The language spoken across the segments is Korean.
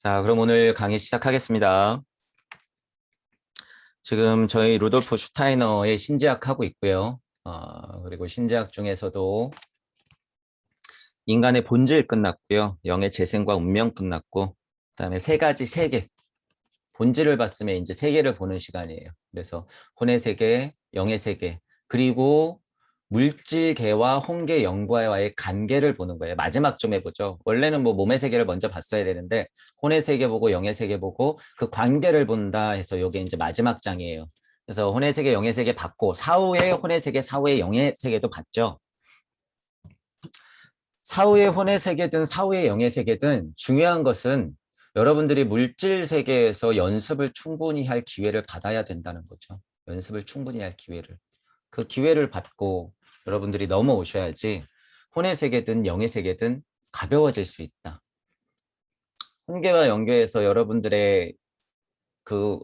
자, 그럼 오늘 강의 시작하겠습니다. 지금 저희 루돌프 슈타이너의 신제학 하고 있고요. 그리고 신제학 중에서도 인간의 본질 끝났고요. 영의 재생과 운명 끝났고, 그다음에 세 가지 세계, 본질을 봤으면 이제 세계를 보는 시간이에요. 그래서 혼의 세계, 영의 세계, 그리고 물질계와 혼계, 영과의 관계를 보는 거예요. 마지막 좀 해보죠. 원래는 뭐 몸의 세계를 먼저 봤어야 되는데 혼의 세계 보고 영의 세계 보고 그 관계를 본다 해서 이게 이제 마지막 장이에요. 그래서 혼의 세계, 영의 세계 봤고 사후의 혼의 세계, 사후의 영의 세계도 봤죠. 사후의 혼의 세계든 사후의 영의 세계든 중요한 것은 여러분들이 물질 세계에서 연습을 충분히 할 기회를 받아야 된다는 거죠. 연습을 충분히 할 기회를. 그 기회를 받고 여러분들이 넘어오셔야지 혼의 세계든 영의 세계든 가벼워질 수 있다. 혼계와 영계에서 여러분들의 그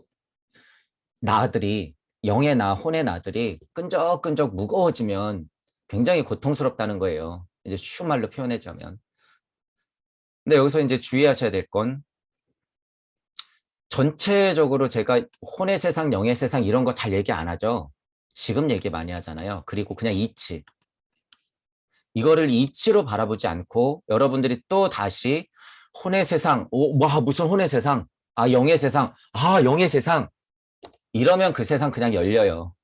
나들이 영의 나, 혼의 나들이 끈적끈적 무거워지면 굉장히 고통스럽다는 거예요. 이제 쉬운 말로 표현하자면. 근데 여기서 이제 주의하셔야 될 건 전체적으로 제가 혼의 세상, 영의 세상 이런 거 잘 얘기 안 하죠. 지금 얘기 많이 하잖아요. 그리고 그냥 이치. 이거를 이치로 바라보지 않고 여러분들이 또 다시 혼의 세상, 와 무슨 혼의 세상, 영의 세상, 영의 세상 이러면 그 세상 그냥 열려요.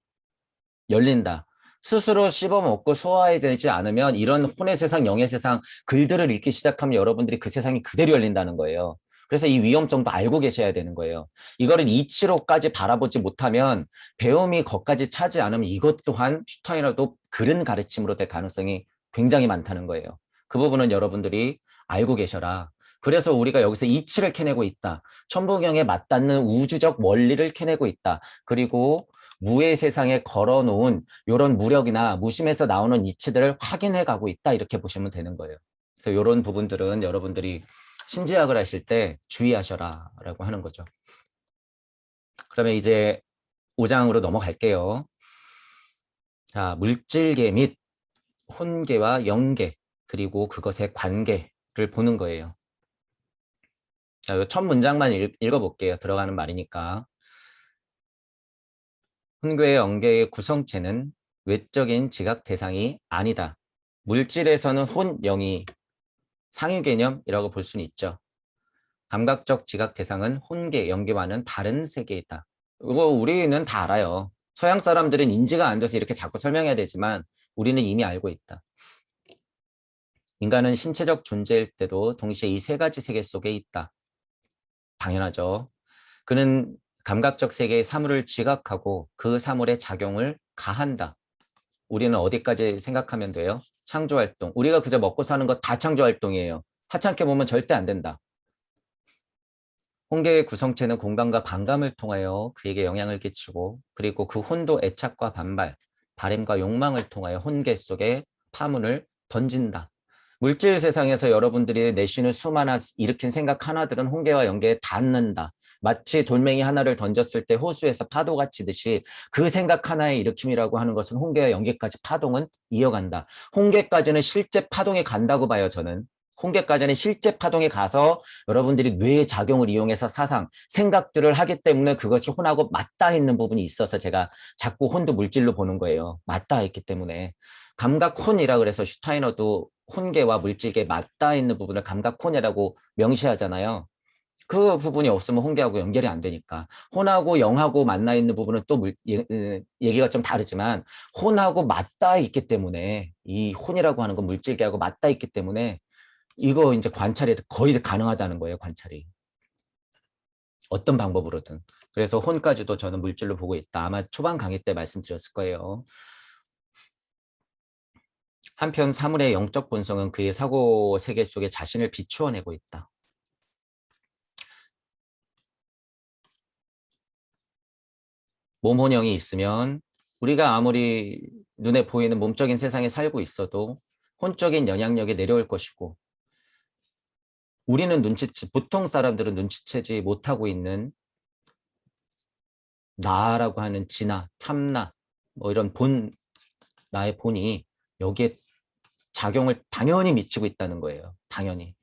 열린다. 스스로 씹어먹고 소화해내지 않으면 이런 혼의 세상, 영의 세상 글들을 읽기 시작하면 여러분들이 그 세상이 그대로 열린다는 거예요. 그래서 이 위험성도 알고 계셔야 되는 거예요. 이거를 이치로까지 바라보지 못하면 배움이 거기까지 차지 않으면 이것 또한 슈타이너도 그른 가르침으로 될 가능성이 굉장히 많다는 거예요. 그 부분은 여러분들이 알고 계셔라. 그래서 우리가 여기서 이치를 캐내고 있다. 천부경에 맞닿는 우주적 원리를 캐내고 있다. 그리고 무의 세상에 걸어놓은 이런 무력이나 무심에서 나오는 이치들을 확인해 가고 있다. 이렇게 보시면 되는 거예요. 그래서 이런 부분들은 여러분들이 신지학을 하실 때 주의하셔라 라고 하는 거죠. 그러면 이제 5장으로 넘어갈게요. 자, 물질계 및 혼계와 영계 그리고 그것의 관계를 보는 거예요. 자, 첫 문장만 읽어볼게요. 들어가는 말이니까. 혼계의 영계의 구성체는 외적인 지각 대상이 아니다. 물질에서는 혼, 영이 상위 개념이라고 볼 수는 있죠. 감각적 지각 대상은 혼계, 영계와는 다른 세계이다. 이거 우리는 다 알아요. 서양 사람들은 인지가 안 돼서 이렇게 자꾸 설명해야 되지만 우리는 이미 알고 있다. 인간은 신체적 존재일 때도 동시에 이 세 가지 세계 속에 있다. 당연하죠. 그는 감각적 세계의 사물을 지각하고 그 사물의 작용을 가한다. 우리는 어디까지 생각하면 돼요? 창조활동. 우리가 그저 먹고 사는 거 다 창조활동이에요. 하찮게 보면 절대 안 된다. 혼계의 구성체는 공감과 반감을 통하여 그에게 영향을 끼치고 그리고 그 혼도 애착과 반발, 바램과 욕망을 통하여 혼계 속에 파문을 던진다. 물질 세상에서 여러분들이 내쉬는 수많아 일으킨 생각 하나들은 혼계와 영계에 닿는다. 마치 돌멩이 하나를 던졌을 때 호수에서 파도가 치듯이 그 생각 하나의 일으킴이라고 하는 것은 혼계와 영계까지 파동은 이어간다. 혼계까지는 실제 파동이 간다고 봐요, 저는. 혼계까지는 실제 파동이 가서 여러분들이 뇌의 작용을 이용해서 사상, 생각들을 하기 때문에 그것이 혼하고 맞닿아 있는 부분이 있어서 제가 자꾸 혼도 물질로 보는 거예요. 맞닿아 있기 때문에. 감각혼이라 그래서 슈타이너도 혼계와 물질계 맞닿아 있는 부분을 감각혼이라고 명시하잖아요. 그 부분이 없으면 혼계하고 연결이 안 되니까. 혼하고 영하고 만나 있는 부분은 또 얘기가 좀 다르지만 혼하고 맞닿아 있기 때문에 이 혼이라고 하는 건 물질계하고 맞닿아 있기 때문에 이거 이제 관찰이 거의 가능하다는 거예요, 관찰이. 어떤 방법으로든. 그래서 혼까지도 저는 물질로 보고 있다. 아마 초반 강의 때 말씀드렸을 거예요. 한편 사물의 영적 본성은 그의 사고 세계 속에 자신을 비추어내고 있다. 몸혼영이 있으면 우리가 아무리 눈에 보이는 몸적인 세상에 살고 있어도 혼적인 영향력이 내려올 것이고 우리는 보통 사람들은 눈치채지 못하고 있는 나라고 하는 진화, 참나, 뭐 이런 나의 본이 여기에 작용을 당연히 미치고 있다는 거예요. 당연히.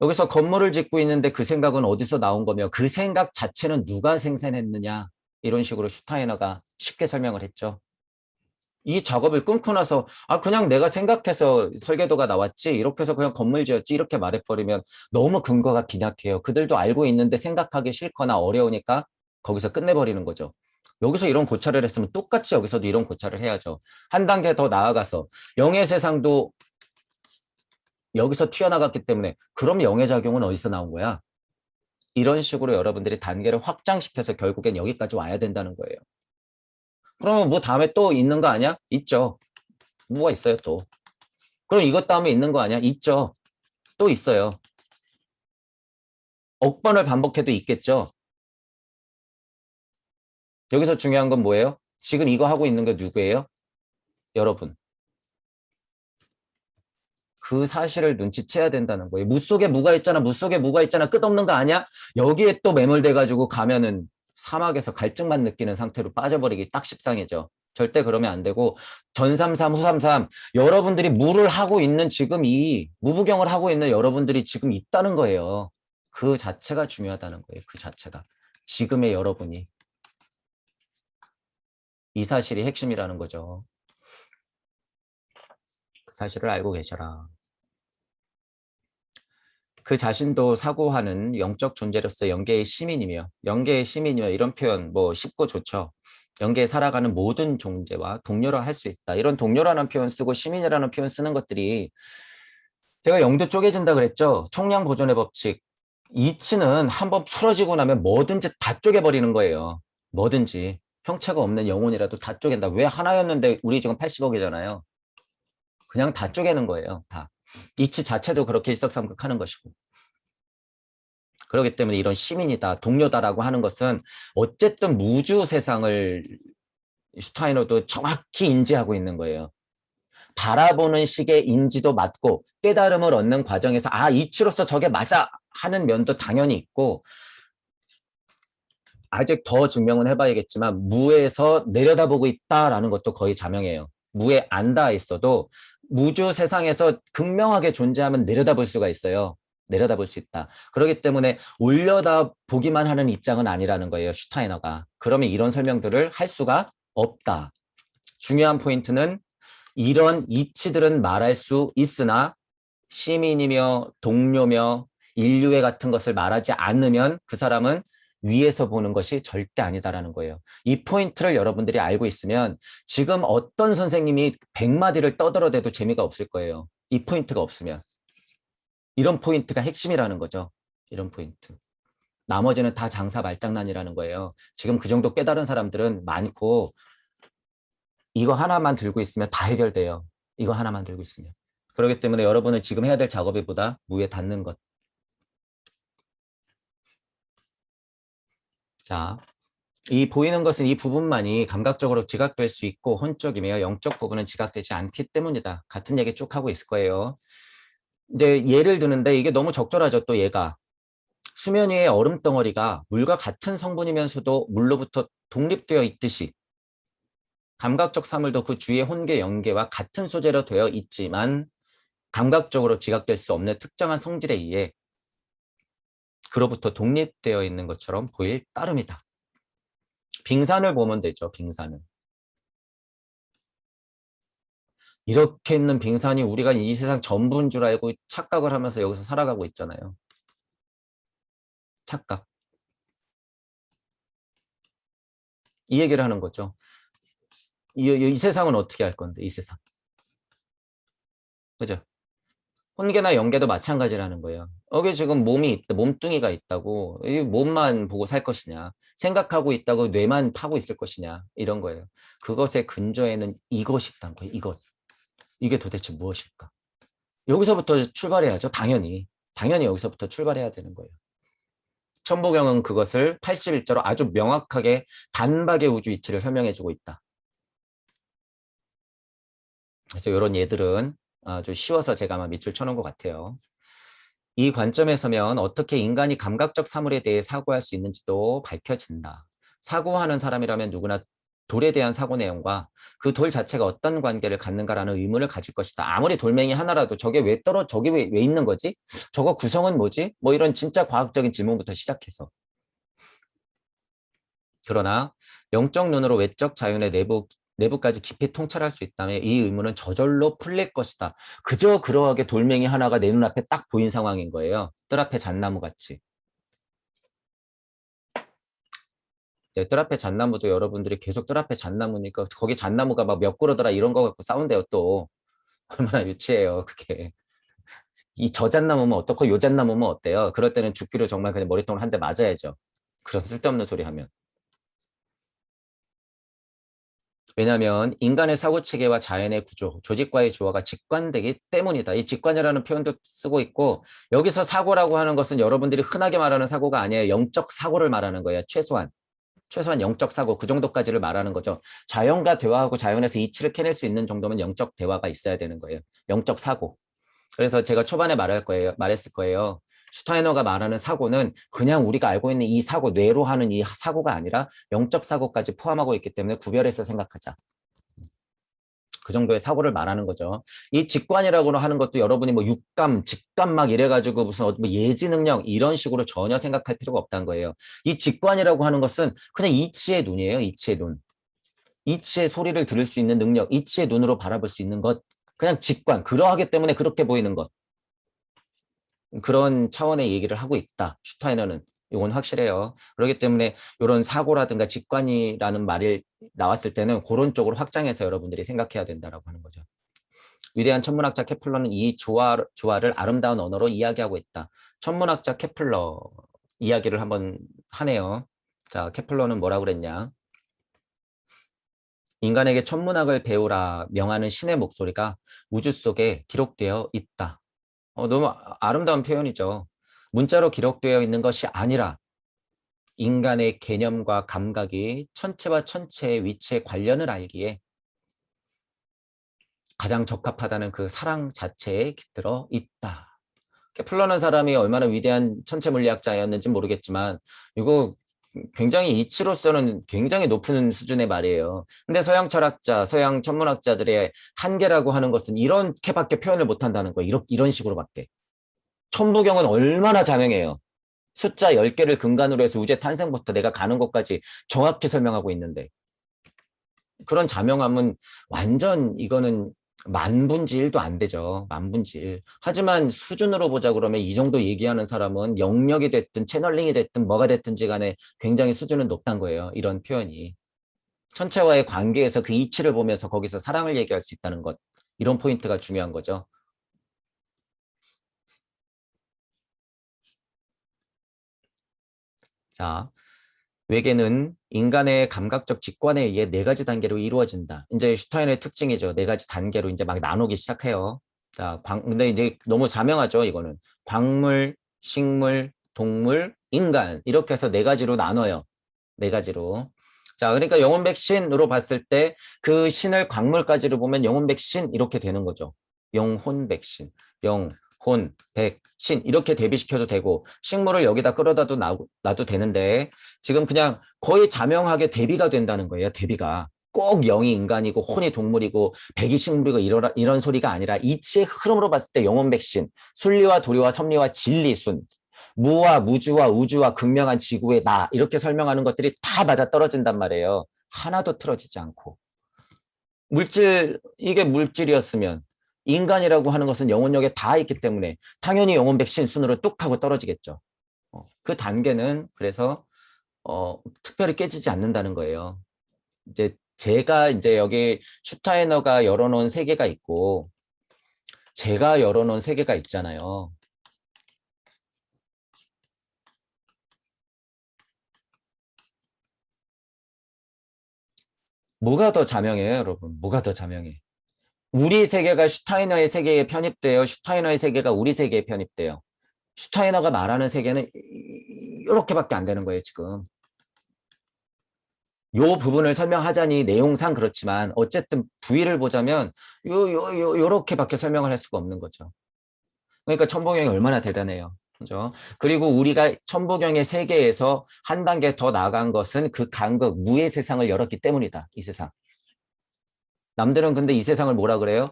여기서 건물을 짓고 있는데 그 생각은 어디서 나온 거며 그 생각 자체는 누가 생산했느냐. 이런 식으로 슈타이너가 쉽게 설명을 했죠. 이 작업을 끊고 나서 그냥 내가 생각해서 설계도가 나왔지 이렇게 해서 그냥 건물 지었지 이렇게 말해버리면 너무 근거가 빈약해요. 그들도 알고 있는데 생각하기 싫거나 어려우니까 거기서 끝내버리는 거죠. 여기서 이런 고찰을 했으면 똑같이 여기서도 이런 고찰을 해야죠. 한 단계 더 나아가서 영의 세상도 여기서 튀어나갔기 때문에 그럼 영의 작용은 어디서 나온 거야? 이런 식으로 여러분들이 단계를 확장시켜서 결국엔 여기까지 와야 된다는 거예요. 그러면 뭐 다음에 또 있는 거 아니야? 있죠. 뭐가 있어요 또. 그럼 이것 다음에 있는 거 아니야? 있죠. 또 있어요. 억 번을 반복해도 있겠죠. 여기서 중요한 건 뭐예요? 지금 이거 하고 있는 게 누구예요? 여러분. 그 사실을 눈치채야 된다는 거예요. 무 속에 무가 있잖아. 무 속에 무가 있잖아. 끝없는 거 아니야? 여기에 또 매몰돼가지고 가면은 사막에서 갈증만 느끼는 상태로 빠져버리기 딱 십상이죠. 절대 그러면 안 되고 전삼삼 후삼삼 여러분들이 무를 하고 있는 지금 이 무부경을 하고 있는 여러분들이 지금 있다는 거예요. 그 자체가 중요하다는 거예요. 그 자체가. 지금의 여러분이. 이 사실이 핵심이라는 거죠. 그 사실을 알고 계셔라. 그 자신도 사고하는 영적 존재로서 영계의 시민이며 영계의 시민이며 이런 표현 뭐 쉽고 좋죠. 영계에 살아가는 모든 존재와 동료라 할 수 있다. 이런 동료라는 표현 쓰고 시민이라는 표현 쓰는 것들이 제가 영도 쪼개진다 그랬죠. 총량 보존의 법칙. 이치는 한번 풀어지고 나면 뭐든지 다 쪼개버리는 거예요. 뭐든지. 형체가 없는 영혼이라도 다 쪼갠다. 왜 하나였는데 우리 지금 80억이잖아요. 그냥 다 쪼개는 거예요. 다. 이치 자체도 그렇게 일석삼극하는 것이고. 그렇기 때문에 이런 시민이다, 동료다라고 하는 것은 어쨌든 무주 세상을 슈타이너도 정확히 인지하고 있는 거예요. 바라보는 식의 인지도 맞고 깨달음을 얻는 과정에서 이치로서 저게 맞아 하는 면도 당연히 있고 아직 더 증명은 해봐야겠지만 무에서 내려다보고 있다라는 것도 거의 자명해요. 무에 안 닿아 있어도 무주 세상에서 극명하게 존재하면 내려다볼 수가 있어요. 내려다볼 수 있다. 그렇기 때문에 올려다보기만 하는 입장은 아니라는 거예요. 슈타이너가. 그러면 이런 설명들을 할 수가 없다. 중요한 포인트는 이런 이치들은 말할 수 있으나 시민이며 동료며 인류애 같은 것을 말하지 않으면 그 사람은 위에서 보는 것이 절대 아니다라는 거예요. 이 포인트를 여러분들이 알고 있으면 지금 어떤 선생님이 100마디를 떠들어대도 재미가 없을 거예요. 이 포인트가 없으면. 이런 포인트가 핵심이라는 거죠. 이런 포인트. 나머지는 다 장사 말장난이라는 거예요. 지금 그 정도 깨달은 사람들은 많고 이거 하나만 들고 있으면 다 해결돼요. 이거 하나만 들고 있으면. 그렇기 때문에 여러분은 지금 해야 될 작업이 보다 무에 닿는 것. 자, 이 보이는 것은 이 부분만이 감각적으로 지각될 수 있고 혼적이며 영적 부분은 지각되지 않기 때문이다. 같은 얘기 쭉 하고 있을 거예요. 이제 예를 드는데 이게 너무 적절하죠. 또 얘가. 수면 위의 얼음 덩어리가 물과 같은 성분이면서도 물로부터 독립되어 있듯이 감각적 사물도 그 주위의 혼계, 영계와 같은 소재로 되어 있지만 감각적으로 지각될 수 없는 특정한 성질에 의해 그로부터 독립되어 있는 것처럼 보일 따름이다. 빙산을 보면 되죠. 빙산을. 이렇게 있는 빙산이 우리가 이 세상 전부인 줄 알고 착각을 하면서 여기서 살아가고 있잖아요. 착각. 이 얘기를 하는 거죠. 이 세상은 어떻게 할 건데, 이 세상. 그죠? 혼계나 영계도 마찬가지라는 거예요. 여기 지금 몸이 있다, 몸뚱이가 있다고, 이 몸만 보고 살 것이냐, 생각하고 있다고 뇌만 파고 있을 것이냐, 이런 거예요. 그것의 근저에는 이것이 있다는 거예요, 이것. 이게 도대체 무엇일까? 여기서부터 출발해야죠, 당연히. 당연히 여기서부터 출발해야 되는 거예요. 천보경은 그것을 81자로 아주 명확하게 단박의 우주 이치를 설명해주고 있다. 그래서 이런 예들은 아주 쉬워서 제가 아마 밑줄 쳐놓은 것 같아요. 이 관점에 서면 어떻게 인간이 감각적 사물에 대해 사고할 수 있는지도 밝혀진다. 사고하는 사람이라면 누구나 돌에 대한 사고 내용과 그 돌 자체가 어떤 관계를 갖는가라는 의문을 가질 것이다. 아무리 돌멩이 하나라도 저게 왜 있는 거지? 저거 구성은 뭐지? 뭐 이런 진짜 과학적인 질문부터 시작해서. 그러나 영적 눈으로 외적 자연의 내부까지 깊이 통찰할 수 있다면 이 의문은 저절로 풀릴 것이다. 그저 그러하게 돌멩이 하나가 내 눈앞에 딱 보인 상황인 거예요. 뜰 앞에 잣나무 같이. 뜰 앞에 잣나무도 여러분들이 계속 뜰 앞에 잣나무니까 거기 잣나무가 막 몇 그루더라 이런 거 갖고 싸운대요 또. 얼마나 유치해요 그게. 이 저 잣나무면 어떻고 요 잣나무면 어때요? 그럴 때는 죽기로 정말 그냥 머리통을 한 대 맞아야죠. 그런 쓸데없는 소리 하면. 왜냐하면 인간의 사고체계와 자연의 구조, 조직과의 조화가 직관되기 때문이다. 이 직관이라는 표현도 쓰고 있고 여기서 사고라고 하는 것은 여러분들이 흔하게 말하는 사고가 아니에요. 영적 사고를 말하는 거예요. 최소한 영적 사고 그 정도까지를 말하는 거죠. 자연과 대화하고 자연에서 이치를 캐낼 수 있는 정도면 영적 대화가 있어야 되는 거예요. 영적 사고. 그래서 제가 초반에 말했을 거예요. 슈타이너가 말하는 사고는 그냥 우리가 알고 있는 이 사고, 뇌로 하는 이 사고가 아니라 영적 사고까지 포함하고 있기 때문에 구별해서 생각하자. 그 정도의 사고를 말하는 거죠. 이 직관이라고 하는 것도 여러분이 뭐 육감, 직감 막 이래가지고 무슨 뭐 예지 능력 이런 식으로 전혀 생각할 필요가 없다는 거예요. 이 직관이라고 하는 것은 그냥 이치의 눈이에요. 이치의 눈. 이치의 소리를 들을 수 있는 능력, 이치의 눈으로 바라볼 수 있는 것. 그냥 직관. 그러하기 때문에 그렇게 보이는 것. 그런 차원의 얘기를 하고 있다. 슈타이너는. 이건 확실해요. 그렇기 때문에 이런 사고라든가 직관이라는 말이 나왔을 때는 그런 쪽으로 확장해서 여러분들이 생각해야 된다라고 하는 거죠. 위대한 천문학자 케플러는 이 조화를 아름다운 언어로 이야기하고 있다. 천문학자 케플러 이야기를 한번 하네요. 자, 케플러는 뭐라고 그랬냐? 인간에게 천문학을 배우라 명하는 신의 목소리가 우주 속에 기록되어 있다. 너무 아름다운 표현이죠. 문자로 기록되어 있는 것이 아니라 인간의 개념과 감각이 천체와 천체의 위치의 관련을 알기에 가장 적합하다는 그 사랑 자체에 깃들어 있다. 케플러는 사람이 얼마나 위대한 천체 물리학자였는지 모르겠지만 이거 굉장히 이치로서는 굉장히 높은 수준의 말이에요. 근데 서양 철학자, 서양 천문학자들의 한계라고 하는 것은 이렇게밖에 표현을 못한다는 거예요. 이런 식으로밖에. 천부경은 얼마나 자명해요. 숫자 10개를 근간으로 해서 우주의 탄생부터 내가 가는 곳까지 정확히 설명하고 있는데 그런 자명함은 완전 이거는 만분지 1도 안 되죠. 만분지 1. 하지만 수준으로 보자 그러면 이 정도 얘기하는 사람은 영역이 됐든 채널링이 됐든 뭐가 됐든지 간에 굉장히 수준은 높다는 거예요. 이런 표현이. 천체와의 관계에서 그 이치를 보면서 거기서 사랑을 얘기할 수 있다는 것. 이런 포인트가 중요한 거죠. 자, 외계는 인간의 감각적 직관에 의해 4가지 단계로 이루어진다. 이제 슈타인의 특징이죠. 4가지 단계로 이제 막 나누기 시작해요. 자, 근데 이제 너무 자명하죠, 이거는. 광물, 식물, 동물, 인간. 이렇게 해서 4가지로 나눠요. 4가지로. 자, 그러니까 영혼 백신으로 봤을 때 그 신을 광물까지로 보면 영혼 백신 이렇게 되는 거죠. 영혼 백신. 혼, 백, 신 이렇게 대비시켜도 되고 식물을 여기다 끌어다도 놔도 되는데 지금 그냥 거의 자명하게 대비가 된다는 거예요. 대비가. 꼭 영이 인간이고 혼이 동물이고 백이 식물이고 이런 소리가 아니라 이치의 흐름으로 봤을 때 영혼 백신, 순리와 도리와 섭리와 진리순, 무와 무주와 우주와 극명한 지구의 나 이렇게 설명하는 것들이 다 맞아떨어진단 말이에요. 하나도 틀어지지 않고. 이게 물질이었으면 인간이라고 하는 것은 영혼력에 다 있기 때문에 당연히 영혼 백신 순으로 뚝 하고 떨어지겠죠. 그 단계는 그래서 특별히 깨지지 않는다는 거예요. 이제 제가 이제 여기 슈타이너가 열어놓은 세계가 있고 제가 열어놓은 세계가 있잖아요. 뭐가 더 자명해요, 여러분? 뭐가 더 자명해? 우리 세계가 슈타이너의 세계에 편입돼요. 슈타이너의 세계가 우리 세계에 편입돼요. 슈타이너가 말하는 세계는 이렇게밖에 안 되는 거예요, 지금. 요 부분을 설명하자니 내용상 그렇지만 어쨌든 부위를 보자면 요렇게밖에 설명을 할 수가 없는 거죠. 그러니까 천봉영이 얼마나 대단해요. 그죠? 그리고 우리가 천부경의 세계에서 한 단계 더 나아간 것은 그 간극, 무의 세상을 열었기 때문이다. 이 세상. 남들은 근데 이 세상을 뭐라 그래요?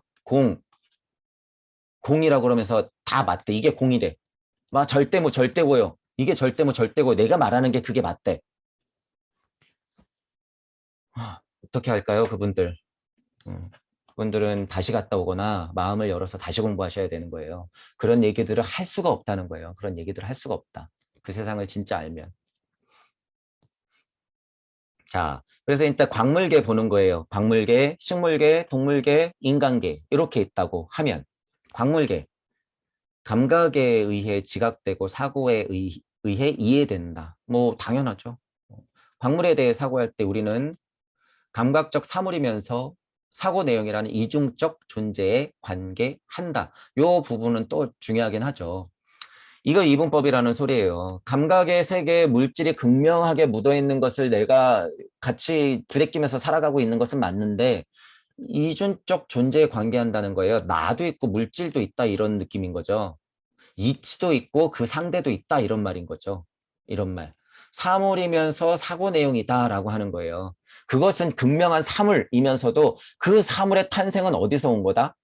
공이라고 그러면서 다 맞대. 이게 공이래. 막 절대무 절대고요. 이게 절대무 절대고 내가 말하는 게 그게 맞대. 어떻게 할까요, 그분들? 그분들은 다시 갔다 오거나 마음을 열어서 다시 공부하셔야 되는 거예요. 그런 얘기들을 할 수가 없다는 거예요. 그런 얘기들을 할 수가 없다. 그 세상을 진짜 알면. 자, 그래서 일단 광물계 보는 거예요. 광물계, 식물계, 동물계, 인간계 이렇게 있다고 하면 광물계, 감각에 의해 지각되고 사고에 의해 이해된다. 뭐 당연하죠. 광물에 대해 사고할 때 우리는 감각적 사물이면서 사고 내용이라는 이중적 존재에 관계한다. 요 부분은 또 중요하긴 하죠. 이거 이분법이라는 소리예요. 감각의 세계에 물질이 극명하게 묻어있는 것을 내가 같이 부대끼면서 살아가고 있는 것은 맞는데 이중적 존재에 관계한다는 거예요. 나도 있고 물질도 있다 이런 느낌인 거죠. 이치도 있고 그 상대도 있다 이런 말인 거죠. 이런 말. 사물이면서 사고 내용이다라고 하는 거예요. 그것은 극명한 사물이면서도 그 사물의 탄생은 어디서 온 거다?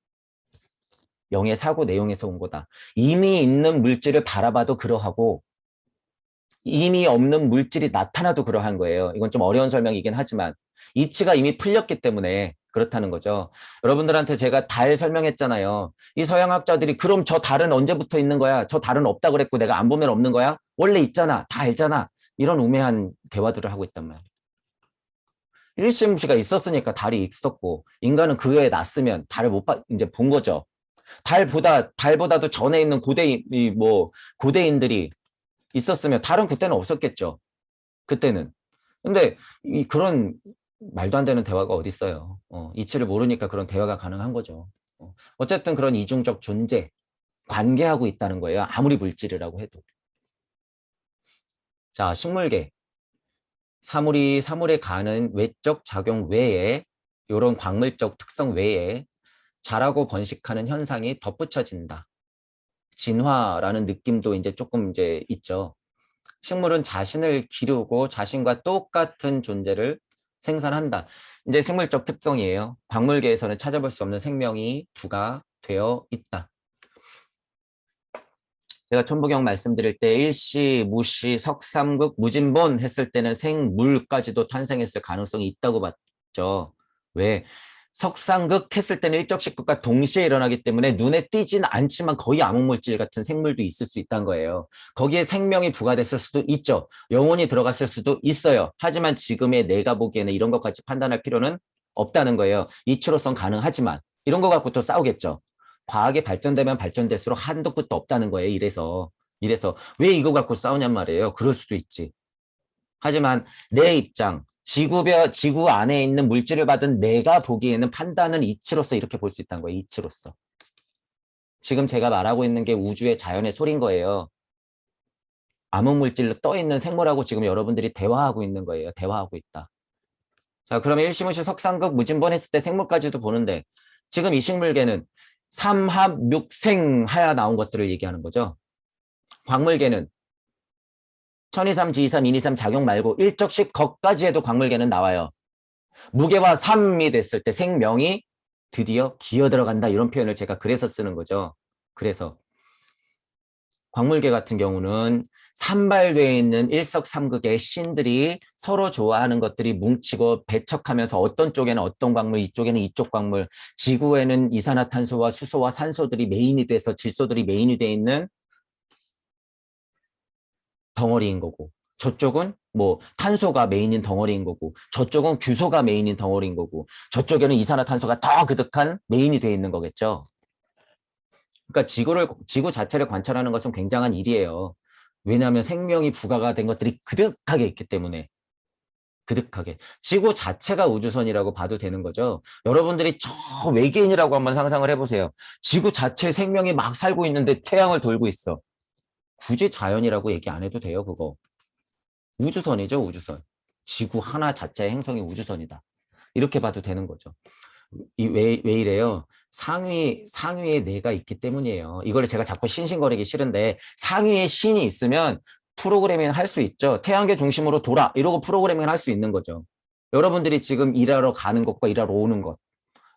영의 사고 내용에서 온 거다. 이미 있는 물질을 바라봐도 그러하고 이미 없는 물질이 나타나도 그러한 거예요. 이건 좀 어려운 설명이긴 하지만 이치가 이미 풀렸기 때문에 그렇다는 거죠. 여러분들한테 제가 달 설명했잖아요. 이 서양학자들이 그럼 저 달은 언제부터 있는 거야? 저 달은 없다 그랬고 내가 안 보면 없는 거야? 원래 있잖아. 다 알잖아. 이런 우매한 대화들을 하고 있단 말이야. 일심시가 있었으니까 달이 있었고 인간은 그 외에 났으면 달을 못 이제 본 거죠. 달보다도 전에 있는 고대인들이 있었으면 달은 그때는 없었겠죠. 그때는. 근데 그런 말도 안 되는 대화가 어디 있어요. 이치를 모르니까 그런 대화가 가능한 거죠. 어쨌든 그런 이중적 존재, 관계하고 있다는 거예요. 아무리 물질이라고 해도. 자, 식물계. 사물에 가는 외적 작용 외에 이런 광물적 특성 외에 자라고 번식하는 현상이 덧붙여진다. 진화라는 느낌도 이제 조금 이제 있죠. 식물은 자신을 기르고 자신과 똑같은 존재를 생산한다. 이제 생물적 특성이에요. 광물계에서는 찾아볼 수 없는 생명이 부가되어 있다. 제가 천부경 말씀드릴 때 일시, 무시, 석삼극, 무진본 했을 때는 생물까지도 탄생했을 가능성이 있다고 봤죠. 왜? 석상극 했을 때는 일적식극과 동시에 일어나기 때문에 눈에 띄진 않지만 거의 암흑물질 같은 생물도 있을 수 있다는 거예요. 거기에 생명이 부과됐을 수도 있죠. 영혼이 들어갔을 수도 있어요. 하지만 지금의 내가 보기에는 이런 것까지 판단할 필요는 없다는 거예요. 이치로선 가능하지만 이런 거 갖고 또 싸우겠죠. 과학이 발전되면 발전될수록 한도 끝도 없다는 거예요. 이래서 왜 이거 갖고 싸우냔 말이에요. 그럴 수도 있지. 하지만 내 입장, 지구 안에 있는 물질을 받은 내가 보기에는 판단은 이치로서 이렇게 볼 수 있다는 거예요. 이치로서. 지금 제가 말하고 있는 게 우주의 자연의 소리인 거예요. 암흑물질로 떠 있는 생물하고 지금 여러분들이 대화하고 있는 거예요. 대화하고 있다. 자, 그러면 일시무시 석상극 무진본 했을 때 생물까지도 보는데 지금 이 식물계는 삼합육생 하야 나온 것들을 얘기하는 거죠. 광물계는 천이삼, 지이삼, 인이삼 작용 말고 일적식 거까지 해도 광물계는 나와요. 무게와 삼이 됐을 때 생명이 드디어 기어 들어간다 이런 표현을 제가 그래서 쓰는 거죠. 그래서 광물계 같은 경우는 산발되어 있는 일석삼극의 신들이 서로 좋아하는 것들이 뭉치고 배척하면서 어떤 쪽에는 어떤 광물, 이쪽에는 이쪽 광물, 지구에는 이산화탄소와 수소와 산소들이 메인이 돼서 질소들이 메인이 되어 있는 덩어리인 거고 저쪽은 뭐 탄소가 메인인 덩어리인 거고 저쪽은 규소가 메인인 덩어리인 거고 저쪽에는 이산화탄소가 더 그득한 메인이 되어 있는 거겠죠. 그러니까 지구 자체를 관찰하는 것은 굉장한 일이에요. 왜냐하면 생명이 부과가 된 것들이 그득하게 있기 때문에 그득하게 지구 자체가 우주선이라고 봐도 되는 거죠. 여러분들이 저 외계인이라고 한번 상상을 해보세요. 지구 자체에 생명이 막 살고 있는데 태양을 돌고 있어. 굳이 자연이라고 얘기 안 해도 돼요. 그거 우주선이죠. 우주선. 지구 하나 자체의 행성이 우주선이다. 이렇게 봐도 되는 거죠. 왜 이래요? 상위에 내가 있기 때문이에요. 이걸 제가 자꾸 싱싱거리기 싫은데 상위에 신이 있으면 프로그래밍 할 수 있죠. 태양계 중심으로 돌아 이러고 프로그래밍 할 수 있는 거죠. 여러분들이 지금 일하러 가는 것과 일하러 오는 것.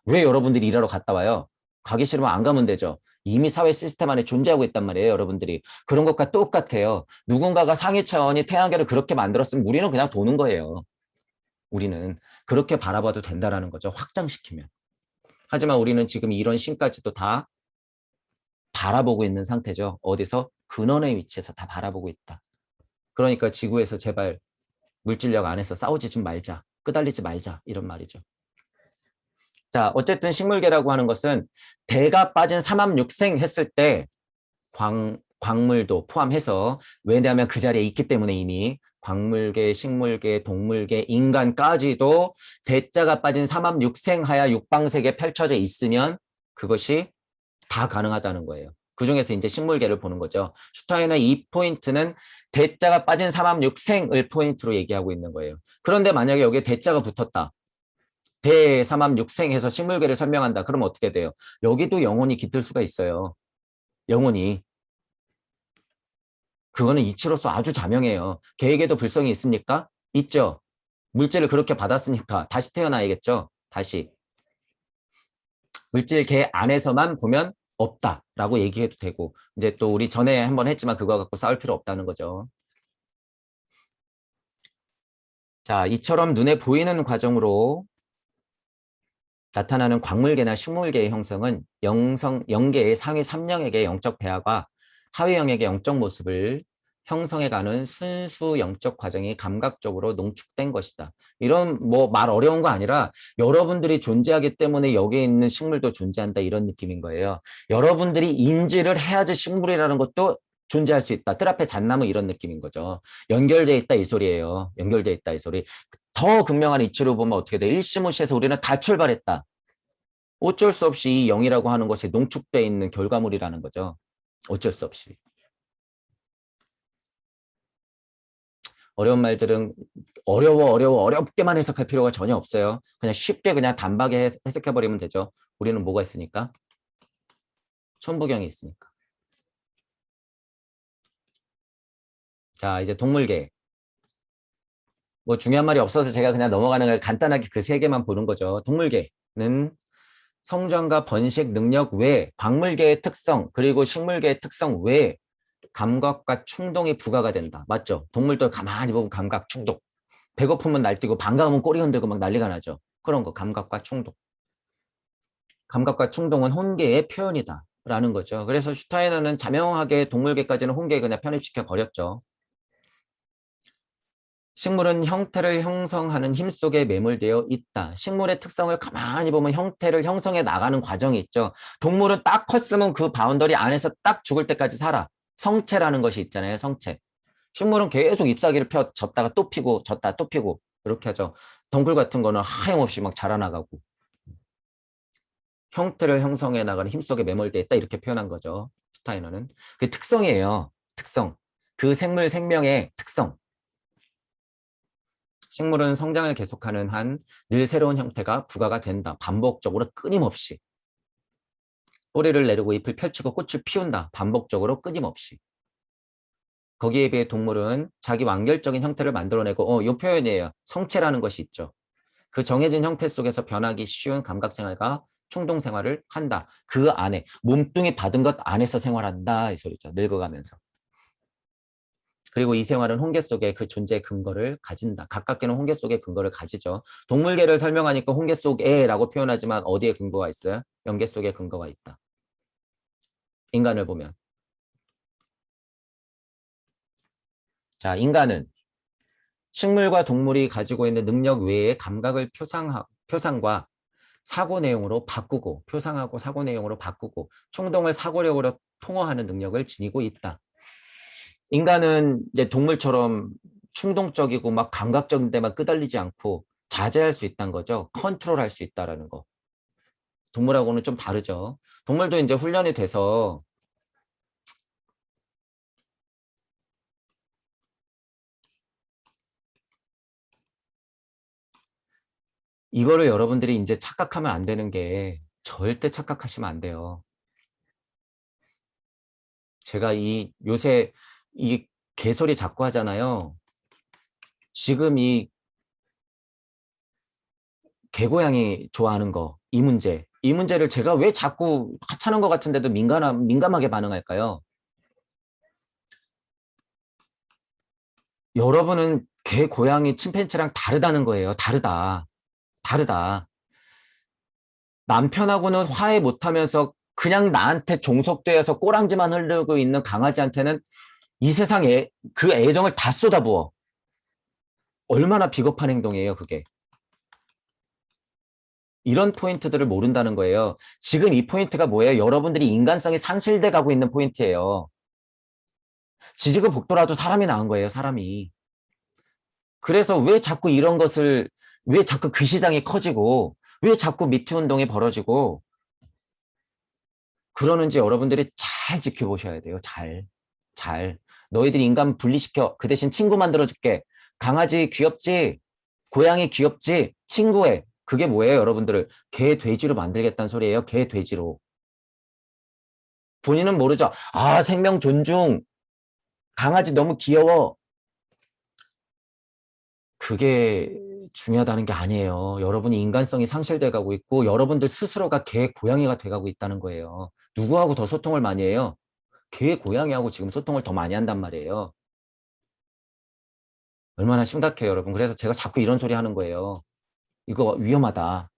왜 여러분들이 일하러 갔다 와요? 가기 싫으면 안 가면 되죠. 이미 사회 시스템 안에 존재하고 있단 말이에요, 여러분들이. 그런 것과 똑같아요. 누군가가 상위 차원이 태양계를 그렇게 만들었으면 우리는 그냥 도는 거예요. 우리는 그렇게 바라봐도 된다라는 거죠. 확장시키면. 하지만 우리는 지금 이런 신까지도 다 바라보고 있는 상태죠. 어디서? 근원의 위치에서 다 바라보고 있다. 그러니까 지구에서 제발 물질력 안에서 싸우지 좀 말자. 끄달리지 말자. 이런 말이죠. 자, 어쨌든 식물계라고 하는 것은 대가 빠진 삼합육생 했을 때 광물도 포함해서 왜냐하면 그 자리에 있기 때문에 이미 광물계, 식물계, 동물계, 인간까지도 대자가 빠진 삼합육생하여 육방세계에 펼쳐져 있으면 그것이 다 가능하다는 거예요. 그중에서 이제 식물계를 보는 거죠. 슈타인의 이 포인트는 대자가 빠진 삼합육생을 포인트로 얘기하고 있는 거예요. 그런데 만약에 여기에 대자가 붙었다. 대삼합육생해서 식물계를 설명한다. 그러면 어떻게 돼요? 여기도 영혼이 깃들 수가 있어요. 영혼이. 그거는 이치로서 아주 자명해요. 개에게도 불성이 있습니까? 있죠. 물질을 그렇게 받았으니까 다시 태어나야겠죠. 다시. 물질 개 안에서만 보면 없다라고 얘기해도 되고 이제 또 우리 전에 한번 했지만 그거 갖고 싸울 필요 없다는 거죠. 자, 이처럼 눈에 보이는 과정으로 나타나는 광물계나 식물계의 형성은 영계의 상위 3영역의 영적 배화가 하위 영역의 영적 모습을 형성해가는 순수 영적 과정이 감각적으로 농축된 것이다. 이런 뭐 말 어려운 거 아니라 여러분들이 존재하기 때문에 여기에 있는 식물도 존재한다 이런 느낌인 거예요. 여러분들이 인지를 해야지 식물이라는 것도 존재할 수 있다. 뜰 앞에 잣나무 이런 느낌인 거죠. 연결돼 있다 이 소리예요. 연결돼 있다 이 소리. 더 극명한 이치로 보면 어떻게 돼? 일시무시해서 우리는 다 출발했다. 어쩔 수 없이 이 영이라고 하는 것이 농축되어 있는 결과물이라는 거죠. 어쩔 수 없이. 어려운 말들은 어렵게만 해석할 필요가 전혀 없어요. 그냥 쉽게 그냥 단박에 해석해버리면 되죠. 우리는 뭐가 있으니까? 천부경이 있으니까. 자, 이제 동물계. 뭐 중요한 말이 없어서 제가 그냥 넘어가는 걸 간단하게 그 세 개만 보는 거죠. 동물계는 성장과 번식 능력 외에 광물계의 특성 그리고 식물계의 특성 외에 감각과 충동이 부과가 된다. 맞죠? 동물들 가만히 보면 감각, 충동. 배고프면 날뛰고 반가우면 꼬리 흔들고 막 난리가 나죠. 그런 거 감각과 충동. 감각과 충동은 혼계의 표현이다. 라는 거죠. 그래서 슈타이너는 자명하게 동물계까지는 혼계에 그냥 편입시켜 버렸죠. 식물은 형태를 형성하는 힘 속에 매몰되어 있다. 식물의 특성을 가만히 보면 형태를 형성해 나가는 과정이 있죠. 동물은 딱 컸으면 그 바운더리 안에서 딱 죽을 때까지 살아. 성체라는 것이 있잖아요. 성체. 식물은 계속 잎사귀를 폈다가 또 피고 졌다 또 피고 이렇게 하죠. 덩굴 같은 거는 하염없이 막 자라나가고 형태를 형성해 나가는 힘속에 매몰되어 있다 이렇게 표현한 거죠. 슈타이너는. 그 특성이에요. 특성. 그 생물 생명의 특성. 식물은 성장을 계속하는 한 늘 새로운 형태가 부과가 된다. 반복적으로 끊임없이. 뿌리를 내리고 잎을 펼치고 꽃을 피운다. 반복적으로 끊임없이. 거기에 비해 동물은 자기 완결적인 형태를 만들어내고 이 표현이에요. 성체라는 것이 있죠. 그 정해진 형태 속에서 변하기 쉬운 감각생활과 충동생활을 한다. 그 안에 몸뚱이 받은 것 안에서 생활한다 이 소리죠. 늙어가면서. 그리고 이 생활은 홍계 속에 그 존재의 근거를 가진다. 가깝게는 홍계 속의 근거를 가지죠. 동물계를 설명하니까 홍계 속에라고 표현하지만 어디에 근거가 있어요? 영계 속에 근거가 있다. 인간을 보면. 자, 인간은 식물과 동물이 가지고 있는 능력 외에 감각을 표상과 사고 내용으로 바꾸고 표상하고 사고 내용으로 바꾸고 충동을 사고력으로 통화하는 능력을 지니고 있다. 인간은 이제 동물처럼 충동적이고 막 감각적인 데만 끄달리지 않고 자제할 수 있다는 거죠. 컨트롤할 수 있다라는 거. 동물하고는 좀 다르죠. 동물도 이제 훈련이 돼서 이거를 여러분들이 이제 착각하면 안 되는 게 절대 착각하시면 안 돼요. 제가 요새 이 개소리 자꾸 하잖아요. 지금 이 개고양이 좋아하는 거, 이 문제. 이 문제를 제가 왜 자꾸 하찮은 것 같은데도 민감하게 반응할까요? 여러분은 개, 고양이, 침팬지랑 다르다는 거예요. 다르다. 다르다. 남편하고는 화해 못하면서 그냥 나한테 종속되어서 꼬랑지만 흐르고 있는 강아지한테는 이 세상에 그 애정을 다 쏟아부어. 얼마나 비겁한 행동이에요, 그게. 이런 포인트들을 모른다는 거예요. 지금 이 포인트가 뭐예요? 여러분들이 인간성이 상실돼 가고 있는 포인트예요. 지지고 볶더라도 사람이 나은 거예요, 사람이. 그래서 왜 자꾸 이런 것을, 왜 자꾸 그 시장이 커지고, 왜 자꾸 미투 운동이 벌어지고, 그러는지 여러분들이 잘 지켜보셔야 돼요. 잘. 잘. 너희들이 인간 분리시켜. 그 대신 친구 만들어줄게. 강아지 귀엽지? 고양이 귀엽지? 친구해. 그게 뭐예요, 여러분들을? 개, 돼지로 만들겠다는 소리예요. 개, 돼지로. 본인은 모르죠. 아, 생명 존중. 강아지 너무 귀여워. 그게 중요하다는 게 아니에요. 여러분이 인간성이 상실돼 가고 있고 여러분들 스스로가 개, 고양이가 돼 가고 있다는 거예요. 누구하고 더 소통을 많이 해요? 개, 고양이하고 지금 소통을 더 많이 한단 말이에요. 얼마나 심각해요, 여러분. 그래서 제가 자꾸 이런 소리 하는 거예요. 이거 위험하다.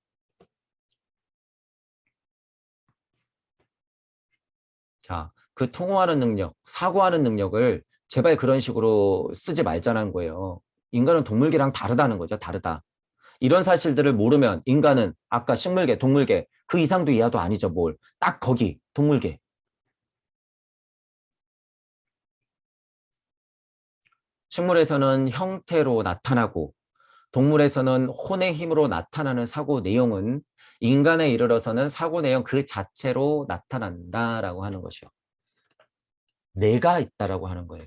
자, 그 통화하는 능력, 사고하는 능력을 제발 그런 식으로 쓰지 말자는 거예요. 인간은 동물계랑 다르다는 거죠. 다르다. 이런 사실들을 모르면 인간은 아까 식물계, 동물계 그 이상도 이하도 아니죠. 뭘. 딱 거기 동물계. 식물에서는 형태로 나타나고 동물에서는 혼의 힘으로 나타나는 사고 내용은 인간에 이르러서는 사고 내용 그 자체로 나타난다라고 하는 것이요. 내가 있다라고 하는 거예요.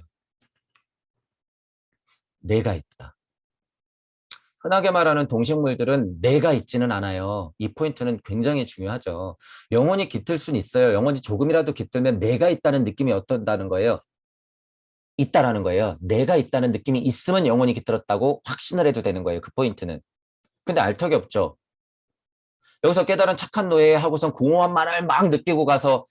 내가 있다. 흔하게 말하는 동식물들은 내가 있지는 않아요. 이 포인트는 굉장히 중요하죠. 영혼이 깃들 수는 있어요. 영혼이 조금이라도 깃들면 내가 있다는 느낌이 어떤다는 거예요. 있다라는 거예요. 내가 있다는 느낌이 있으면 영혼이 깃들었다고 확신을 해도 되는 거예요. 그 포인트는. 근데 알 턱이 없죠. 여기서 깨달은 착한 노예 하고선 공허함만을 막 느끼고 가서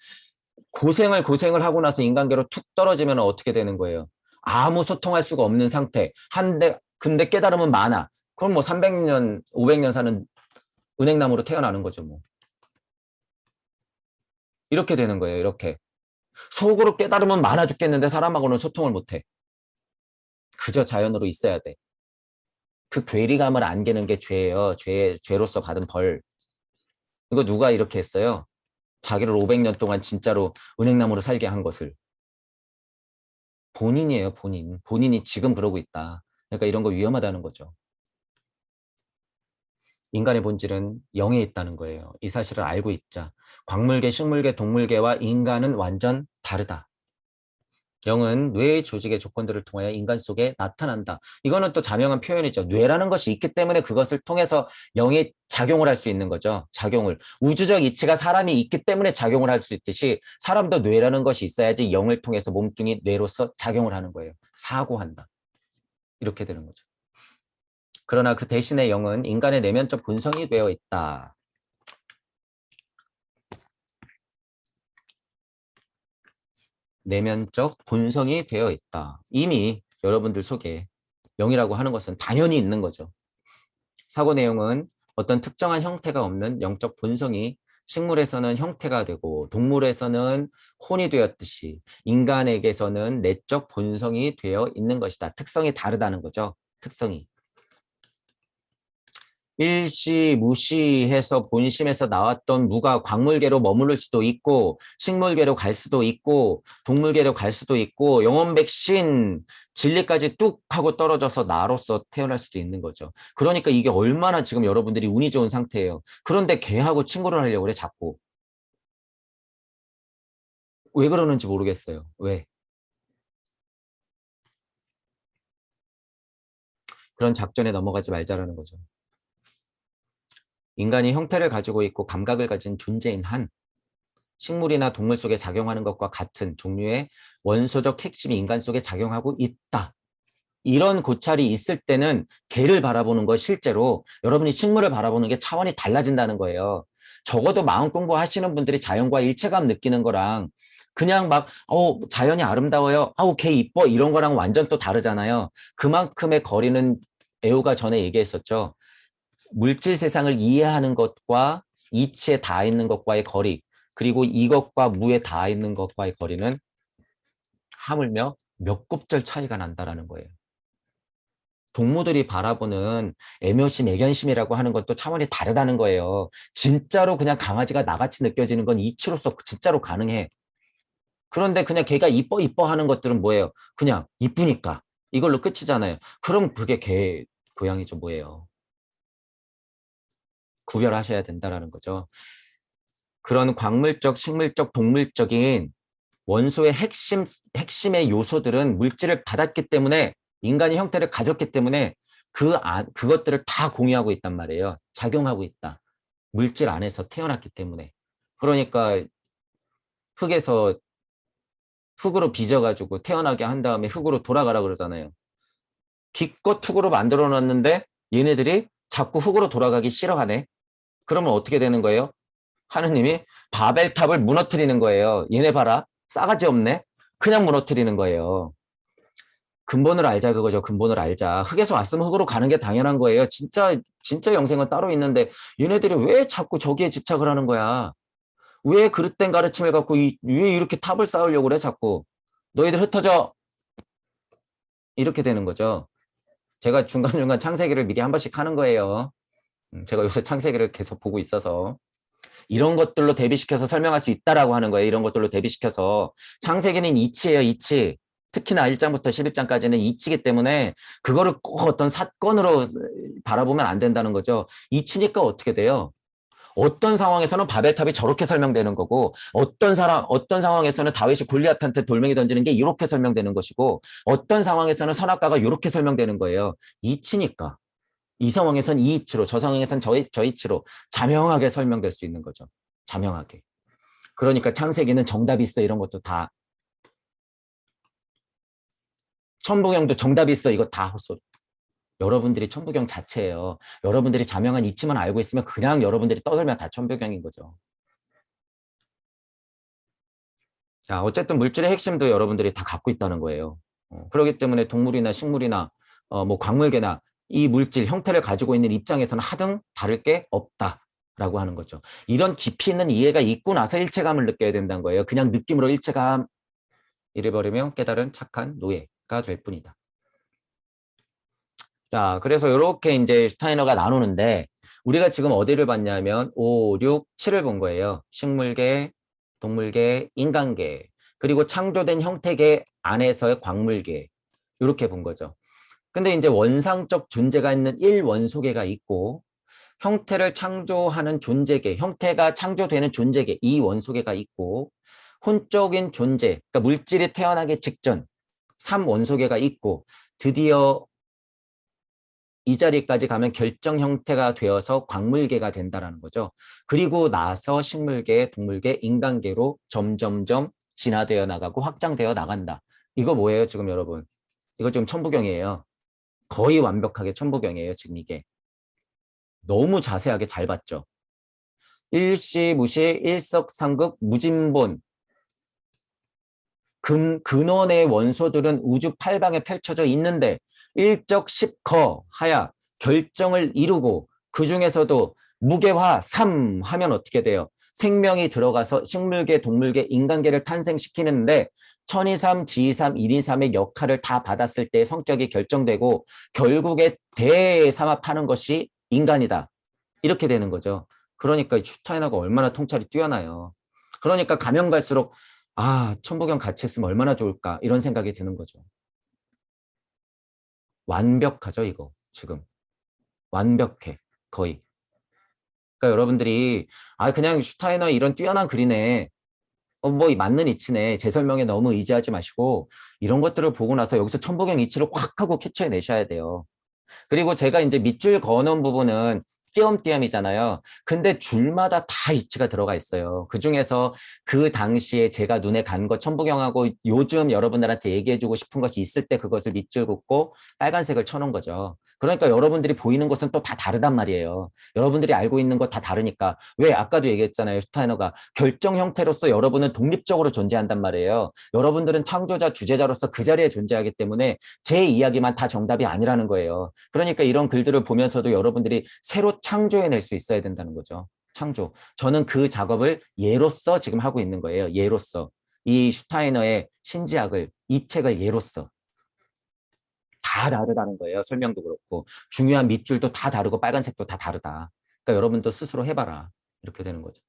고생을 하고 나서 인간계로 툭 떨어지면 어떻게 되는 거예요? 아무 소통할 수가 없는 상태. 근데 깨달음은 많아. 그럼 뭐 300년, 500년 사는 은행나무로 태어나는 거죠, 뭐. 이렇게 되는 거예요, 이렇게. 속으로 깨달음은 많아 죽겠는데 사람하고는 소통을 못 해. 그저 자연으로 있어야 돼. 그 괴리감을 안기는 게 죄예요. 죄로서 받은 벌. 이거 누가 이렇게 했어요? 자기를 500년 동안 진짜로 은행나무로 살게 한 것을. 본인이에요, 본인. 본인이 지금 그러고 있다. 그러니까 이런 거 위험하다는 거죠. 인간의 본질은 영에 있다는 거예요. 이 사실을 알고 있자. 광물계, 식물계, 동물계와 인간은 완전 다르다. 영은 뇌의 조직의 조건들을 통하여 인간 속에 나타난다. 이거는 또 자명한 표현이죠. 뇌라는 것이 있기 때문에 그것을 통해서 영이 작용을 할 수 있는 거죠. 작용을. 우주적 이치가 사람이 있기 때문에 작용을 할 수 있듯이 사람도 뇌라는 것이 있어야지 영을 통해서 몸뚱이 뇌로서 작용을 하는 거예요. 사고한다. 이렇게 되는 거죠. 그러나 그 대신에 영은 인간의 내면적 본성이 되어 있다. 내면적 본성이 되어 있다. 이미 여러분들 속에 영이라고 하는 것은 당연히 있는 거죠. 사고 내용은 어떤 특정한 형태가 없는 영적 본성이 식물에서는 형태가 되고 동물에서는 혼이 되었듯이 인간에게서는 내적 본성이 되어 있는 것이다. 특성이 다르다는 거죠. 특성이. 일시, 무시해서 본심에서 나왔던 무가 광물계로 머무를 수도 있고 식물계로 갈 수도 있고 동물계로 갈 수도 있고 영혼 백신 진리까지 뚝 하고 떨어져서 나로서 태어날 수도 있는 거죠. 그러니까 이게 얼마나 지금 여러분들이 운이 좋은 상태예요. 그런데 걔하고 친구를 하려고 그래 자꾸. 왜 그러는지 모르겠어요. 왜? 그런 작전에 넘어가지 말자라는 거죠. 인간이 형태를 가지고 있고 감각을 가진 존재인 한 식물이나 동물 속에 작용하는 것과 같은 종류의 원소적 핵심이 인간 속에 작용하고 있다. 이런 고찰이 있을 때는 개를 바라보는 거 실제로 여러분이 식물을 바라보는 게 차원이 달라진다는 거예요. 적어도 마음 공부하시는 분들이 자연과 일체감 느끼는 거랑 그냥 막 자연이 아름다워요. 개 이뻐 이런 거랑 완전 또 다르잖아요. 그만큼의 거리는 애호가 전에 얘기했었죠. 물질 세상을 이해하는 것과 이치에 닿아 있는 것과의 거리, 그리고 이것과 무에 닿아 있는 것과의 거리는 하물며 몇 곱절 차이가 난다라는 거예요. 동무들이 바라보는 애묘심, 애견심이라고 하는 것도 차원이 다르다는 거예요. 진짜로 그냥 강아지가 나같이 느껴지는 건 이치로서 진짜로 가능해. 그런데 그냥 걔가 이뻐 이뻐 하는 것들은 뭐예요? 그냥 이쁘니까. 이걸로 끝이잖아요. 그럼 그게 개, 고양이죠 뭐예요? 구별하셔야 된다는 거죠. 그런 광물적, 식물적, 동물적인 원소의 핵심의 요소들은 물질을 받았기 때문에 인간이 형태를 가졌기 때문에 그것들을 다 공유하고 있단 말이에요. 작용하고 있다. 물질 안에서 태어났기 때문에. 그러니까 흙에서 흙으로 빚어가지고 태어나게 한 다음에 흙으로 돌아가라 그러잖아요. 기껏 흙으로 만들어 놨는데 얘네들이 자꾸 흙으로 돌아가기 싫어하네. 그러면 어떻게 되는 거예요? 하느님이 바벨탑을 무너뜨리는 거예요. 얘네 봐라. 싸가지 없네. 그냥 무너뜨리는 거예요. 근본을 알자 그거죠. 근본을 알자. 흙에서 왔으면 흙으로 가는 게 당연한 거예요. 진짜 영생은 따로 있는데 얘네들이 왜 자꾸 저기에 집착을 하는 거야? 왜 그릇된 가르침을 갖고 왜 이렇게 탑을 쌓으려고 그래 자꾸. 너희들 흩어져. 이렇게 되는 거죠. 제가 중간중간 창세기를 미리 한 번씩 하는 거예요. 제가 요새 창세기를 계속 보고 있어서. 이런 것들로 대비시켜서 설명할 수 있다라고 하는 거예요. 이런 것들로 대비시켜서. 창세기는 이치예요. 이치. 특히나 1장부터 11장까지는 이치기 때문에 그거를 꼭 어떤 사건으로 바라보면 안 된다는 거죠. 이치니까 어떻게 돼요? 어떤 상황에서는 바벨탑이 저렇게 설명되는 거고 어떤 상황에서는 다윗이 골리앗한테 돌멩이 던지는 게 이렇게 설명되는 것이고 어떤 상황에서는 선악과가 이렇게 설명되는 거예요. 이치니까. 이 상황에선 이 이치로, 저 상황에선 저 이치로 자명하게 설명될 수 있는 거죠. 자명하게. 그러니까 창세기는 정답이 있어 이런 것도 다. 천부경도 정답이 있어 이거 다 헛소리. 여러분들이 천부경 자체예요. 여러분들이 자명한 이치만 알고 있으면 그냥 여러분들이 떠들면 다 천부경인 거죠. 자, 어쨌든 물질의 핵심도 여러분들이 다 갖고 있다는 거예요. 그렇기 때문에 동물이나 식물이나 뭐 광물계나 이 물질 형태를 가지고 있는 입장에서는 하등 다를 게 없다라고 하는 거죠. 이런 깊이 있는 이해가 있고 나서 일체감을 느껴야 된다는 거예요. 그냥 느낌으로 일체감 이래버리면 깨달은 착한 노예가 될 뿐이다. 자, 그래서 이렇게 이제 슈타이너가 나누는데 우리가 지금 어디를 봤냐면 5, 6, 7을 본 거예요. 식물계, 동물계, 인간계, 그리고 창조된 형태계 안에서의 광물계 이렇게 본 거죠. 근데 이제 원상적 존재가 있는 1원소계가 있고 형태를 창조하는 존재계, 형태가 창조되는 존재계, 이 원소계가 있고 혼적인 존재, 그러니까 물질이 태어나기 직전 3원소계가 있고 드디어 이 자리까지 가면 결정 형태가 되어서 광물계가 된다는 거죠. 그리고 나서 식물계, 동물계, 인간계로 점점점 진화되어 나가고 확장되어 나간다. 이거 뭐예요 지금 여러분? 이거 지금 천부경이에요. 거의 완벽하게 천부경이에요 지금 이게. 너무 자세하게 잘 봤죠. 일시무시 일석삼극 무진본 근원의 원소들은 우주 팔방에 펼쳐져 있는데 일적십거 하야 결정을 이루고 그 중에서도 무게화 3 하면 어떻게 돼요? 생명이 들어가서 식물계, 동물계, 인간계를 탄생시키는데 천이삼, 지이삼, 일이삼의 역할을 다 받았을 때 성격이 결정되고 결국에 대삼합하는 것이 인간이다. 이렇게 되는 거죠. 그러니까 슈타이너가 얼마나 통찰이 뛰어나요. 그러니까 가면 갈수록 천부경 같이 했으면 얼마나 좋을까 이런 생각이 드는 거죠. 완벽하죠 이거 지금. 완벽해 거의. 그러니까 여러분들이 그냥 슈타이너 이런 뛰어난 글이네. 뭐 맞는 이치네. 제 설명에 너무 의지하지 마시고 이런 것들을 보고 나서 여기서 천부경 이치를 확 하고 캐치해 내셔야 돼요. 그리고 제가 이제 밑줄 그어놓은 부분은 띄엄띄엄이잖아요. 근데 줄마다 다 이치가 들어가 있어요. 그중에서 그 당시에 제가 눈에 간 것 천부경하고 요즘 여러분들한테 얘기해주고 싶은 것이 있을 때 그것을 밑줄 긋고 빨간색을 쳐놓은 거죠. 그러니까 여러분들이 보이는 것은 또 다 다르단 말이에요. 여러분들이 알고 있는 것 다 다르니까. 왜? 아까도 얘기했잖아요. 슈타이너가 결정 형태로서 여러분은 독립적으로 존재한단 말이에요. 여러분들은 창조자, 주제자로서 그 자리에 존재하기 때문에 제 이야기만 다 정답이 아니라는 거예요. 그러니까 이런 글들을 보면서도 여러분들이 새로 창조해낼 수 있어야 된다는 거죠. 창조. 저는 그 작업을 예로서 지금 하고 있는 거예요. 예로서. 이 슈타이너의 신지학을, 이 책을 예로서. 다 다르다는 거예요. 설명도 그렇고. 중요한 밑줄도 다 다르고 빨간색도 다 다르다. 그러니까 여러분도 스스로 해봐라. 이렇게 되는 거죠.